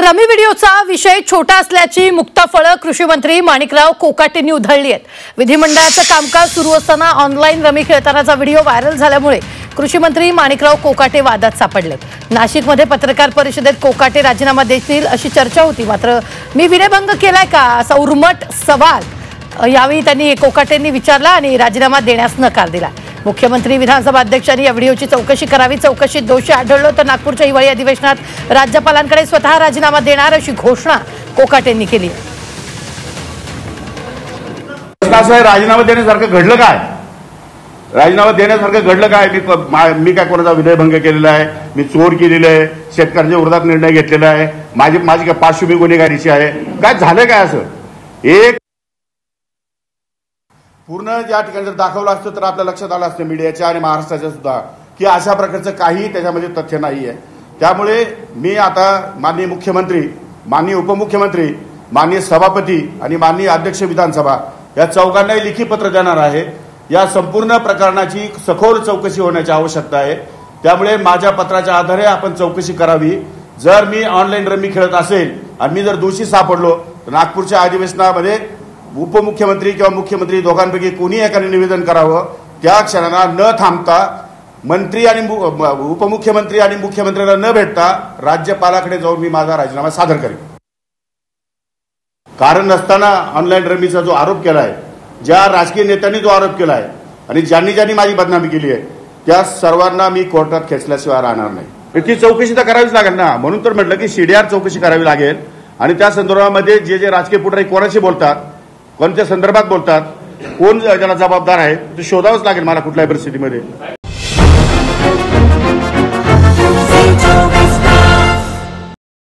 Rummy व्हिडिओचा विषय छोटा असल्याची मुक्ताफळं कृषी मंत्री माणिकराव कोकाटेंनी उधळली आहेत। विधिमंडळाचं कामकाज सुरू असताना ऑनलाईन रमी खेळतानाचा व्हिडिओ व्हायरल झाल्यामुळे कृषी मंत्री माणिकराव कोकाटे वादात सापडलेत। नाशिकमध्ये पत्रकार परिषदेत कोकाटे राजीनामा देतील अशी चर्चा होती, मात्र मी विनयभंग केलाय का असा उर्मट सवाल यावेळी त्यांनी कोकाटेंनी विचारला आणि राजीनामा देण्यास नकार दिला। मुख्यमंत्री विधानसभा अध्यक्षांनी या व्हिडिओची चौकशी करावी, चौकशीत दोषी आढळलो तर नागपूरच्या हिवाळी अधिवेशनात राज्यपालांकडे स्वतः राजीनामा देणार अशी घोषणा कोकाटेंनी केली। राजीनामा देण्यासारखं घडलं काय? राजीनामा देण्यासारखं घडलं काय? मी काय कोणाचा विनयभंग केलेला आहे? मी चोर केलेला आहे? शेतकऱ्यांच्या विरोधात निर्णय घेतलेला आहे? माझी काय पार्श्वभूमी गुन्हेगारीची आहे? काय झालं काय? असं एक पूर्ण ज्या ठिकाणी जर दाखवलं असतं तर आपल्या लक्षात आलं असतं मीडियाच्या आणि महाराष्ट्राच्या सुद्धा की अशा प्रकारचं काही त्याच्यामध्ये तथ्य नाही आहे। त्यामुळे मी आता माननीय मुख्यमंत्री, माननीय उपमुख्यमंत्री, माननीय सभापती आणि माननीय अध्यक्ष विधानसभा या चौघांनाही लिखी पत्र देणार आहे। या संपूर्ण प्रकरणाची सखोल चौकशी होण्याची आवश्यकता आहे। त्यामुळे माझ्या पत्राच्या आधारे आपण चौकशी करावी। जर मी ऑनलाईन रमी खेळत असेल आणि मी जर दोषी सापडलो तर नागपूरच्या अधिवेशनामध्ये उपमुख्यमंत्री किंवा मुख्यमंत्री दोघांपैकी कोणी एकाने निवेदन करावं। त्या क्षणाला न थांबता मंत्री आणि उपमुख्यमंत्री आणि मुख्यमंत्र्यांना न भेटता राज्यपालाकडे जाऊन मी माझा राजीनामा सादर करेन। कारण नसताना ऑनलाईन रमीचा जो आरोप केलाय, ज्या राजकीय नेत्यांनी जो आरोप केलाय आणि ज्यांनी माझी बदनामी केली आहे त्या सर्वांना मी कोर्टात खेचल्याशिवाय राहणार नाही। ती चौकशी तर करावीच लागेल ना, म्हणून तर म्हटलं की सीडीआर चौकशी करावी लागेल आणि त्या संदर्भामध्ये जे राजकीय पुढारी कोणाशी बोलतात, कोणत्या संदर्भात बोलतात, कोण त्याला जबाबदार आहे ते शोधावंच लागेल मला कुठल्याही परिस्थितीमध्ये।